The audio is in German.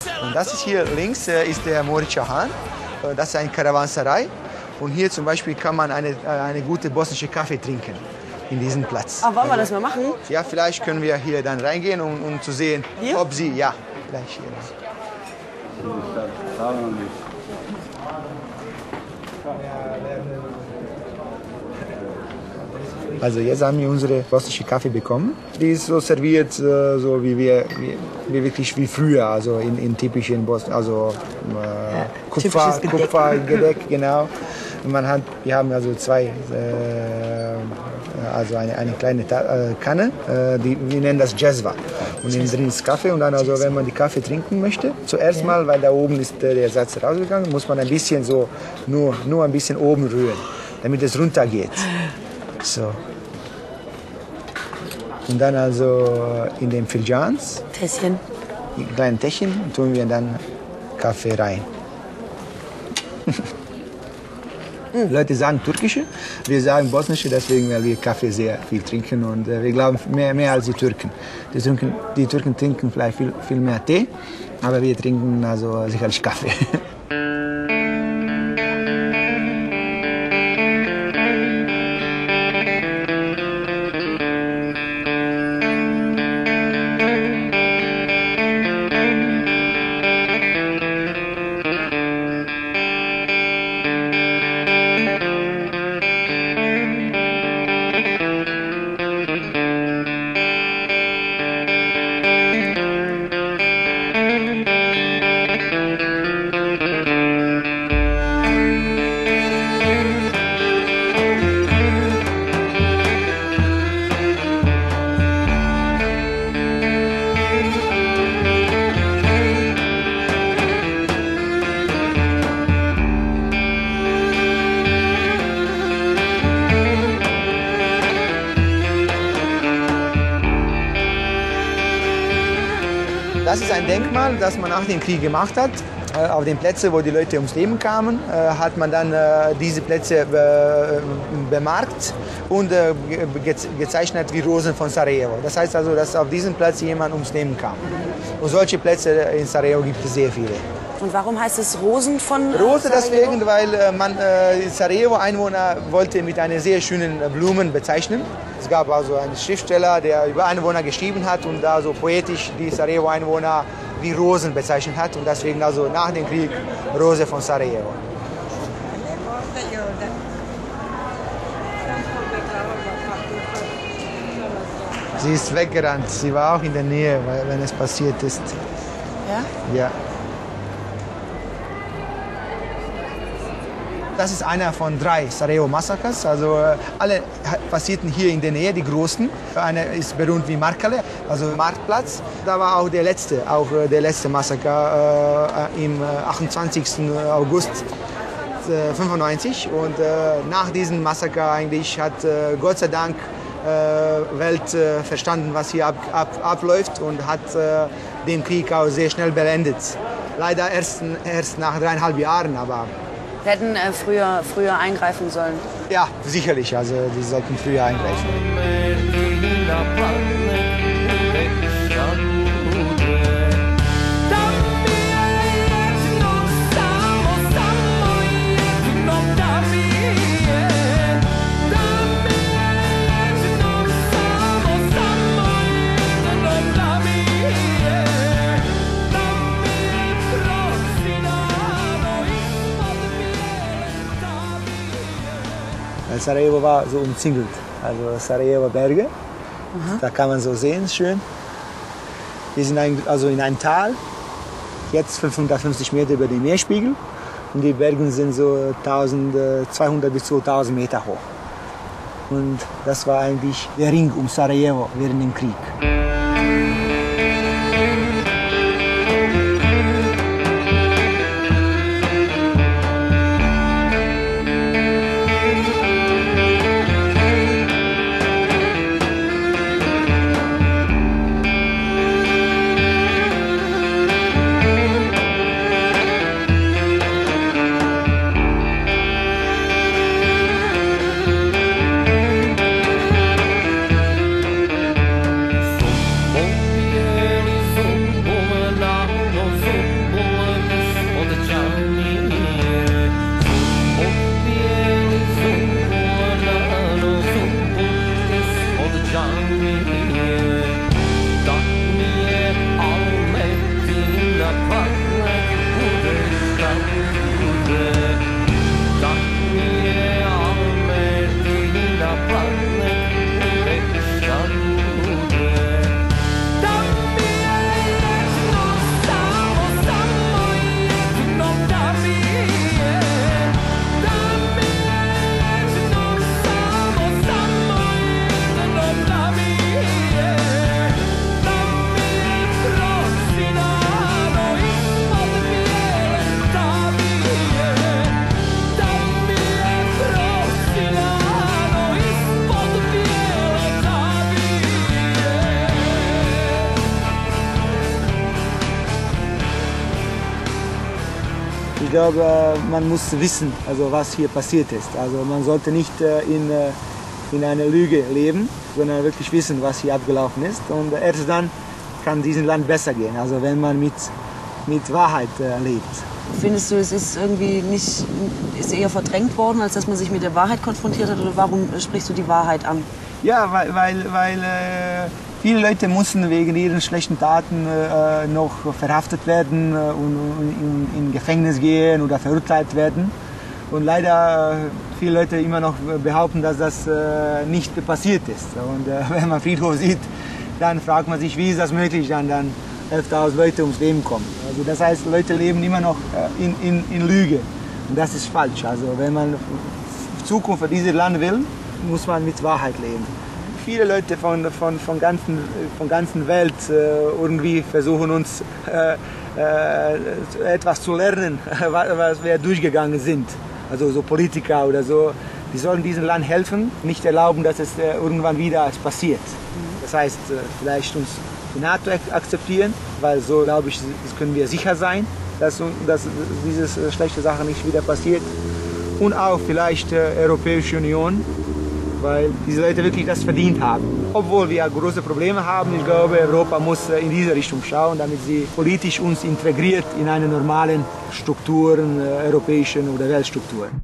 Und das ist hier links ist der Morica Hahn. Das ist eine Karawanserei. Und hier zum Beispiel kann man eine gute bosnische Kaffee trinken in diesem Platz. Wollen wir das mal machen? Ja, vielleicht können wir hier dann reingehen, um zu sehen, hier? ob Sie, ja, vielleicht hier. Also jetzt haben wir unsere bosnische Kaffee bekommen. Die ist so serviert, so wie wirklich wie früher, also in typischen Bosnien, also Kupfergedeck, genau. Und wir haben also also eine kleine Kanne, wir nennen das Jezva. Und innen drin ist Kaffee und dann, also wenn man die Kaffee trinken möchte, zuerst mal, weil da oben ist der Satz rausgegangen, muss man ein bisschen so, nur ein bisschen oben rühren, damit es runtergeht. So. Und dann also in den Filjans, Tässchen, in kleinen Täschchen, tun wir dann Kaffee rein. Leute sagen türkische, wir sagen bosnische, deswegen, weil wir Kaffee sehr viel trinken und wir glauben mehr als die Türken. Die Türken trinken vielleicht viel mehr Tee, aber wir trinken also sicherlich Kaffee. Das ist ein Denkmal, das man nach dem Krieg gemacht hat. Auf den Plätzen, wo die Leute ums Leben kamen, hat man dann diese Plätze bemarkt und gezeichnet wie Rosen von Sarajevo. Das heißt also, dass auf diesem Platz jemand ums Leben kam. Und solche Plätze in Sarajevo gibt es sehr viele. Und warum heißt es Rosen von Rose Sarajevo? deswegen, weil Sarajevo-Einwohner wollte mit einer sehr schönen Blumen bezeichnen. Es gab also einen Schriftsteller, der über Einwohner geschrieben hat und da so poetisch die Sarajevo-Einwohner wie Rosen bezeichnet hat. Und deswegen also nach dem Krieg Rose von Sarajevo. Sie ist weggerannt. Sie war auch in der Nähe, wenn es passiert ist. Ja? Ja. Das ist einer von 3 Sarajevo-Massakers. Also alle passierten hier in der Nähe, die großen. Einer ist berühmt wie Markale, also Marktplatz. Da war auch der letzte Massaker im 28. August 1995. Und nach diesem Massaker eigentlich hat Gott sei Dank Welt verstanden, was hier abläuft und hat den Krieg auch sehr schnell beendet. Leider erst nach 3,5 Jahren, aber Wir hätten früher eingreifen sollen. ja, sicherlich. Also die sollten früher eingreifen. Sarajevo war so umzingelt, also Sarajevo Berge, da kann man so sehen, schön. Wir sind also in einem Tal, jetzt 550 Meter über dem Meerspiegel und die Berge sind so 1200 bis 2000 Meter hoch. Und das war eigentlich der Ring um Sarajevo während dem Krieg. Ich glaube, man muss wissen, also was hier passiert ist. Also man sollte nicht in einer Lüge leben, sondern wirklich wissen, was hier abgelaufen ist. Und erst dann kann diesem Land besser gehen, also wenn man mit Wahrheit lebt. Findest du, es ist irgendwie nicht, ist eher verdrängt worden, als dass man sich mit der Wahrheit konfrontiert hat? Oder warum sprichst du die Wahrheit an? Ja, weil viele Leute mussten wegen ihren schlechten Taten noch verhaftet werden und in Gefängnis gehen oder verurteilt werden. Und leider viele Leute immer noch behaupten, dass das nicht passiert ist. Und wenn man Friedhof sieht, dann fragt man sich, wie ist das möglich, dann 11.000 Leute ums Leben kommen. Also das heißt, Leute leben immer noch in Lüge. Und das ist falsch. Also wenn man Zukunft für dieses Land will, muss man mit Wahrheit leben. Viele Leute von ganzen Welt irgendwie versuchen uns etwas zu lernen, was wir durchgegangen sind. Also so Politiker oder so, die sollen diesem Land helfen, nicht erlauben, dass es irgendwann wieder passiert. Das heißt, vielleicht uns die NATO akzeptieren, weil so, glaube ich, das können wir sicher sein, dass diese schlechte Sache nicht wieder passiert. Und auch vielleicht Europäische Union, weil diese Leute wirklich das verdient haben. Obwohl wir große Probleme haben, ich glaube, Europa muss in diese Richtung schauen, damit sie politisch uns integriert in eine normalen Strukturen, europäischen oder Weltstrukturen.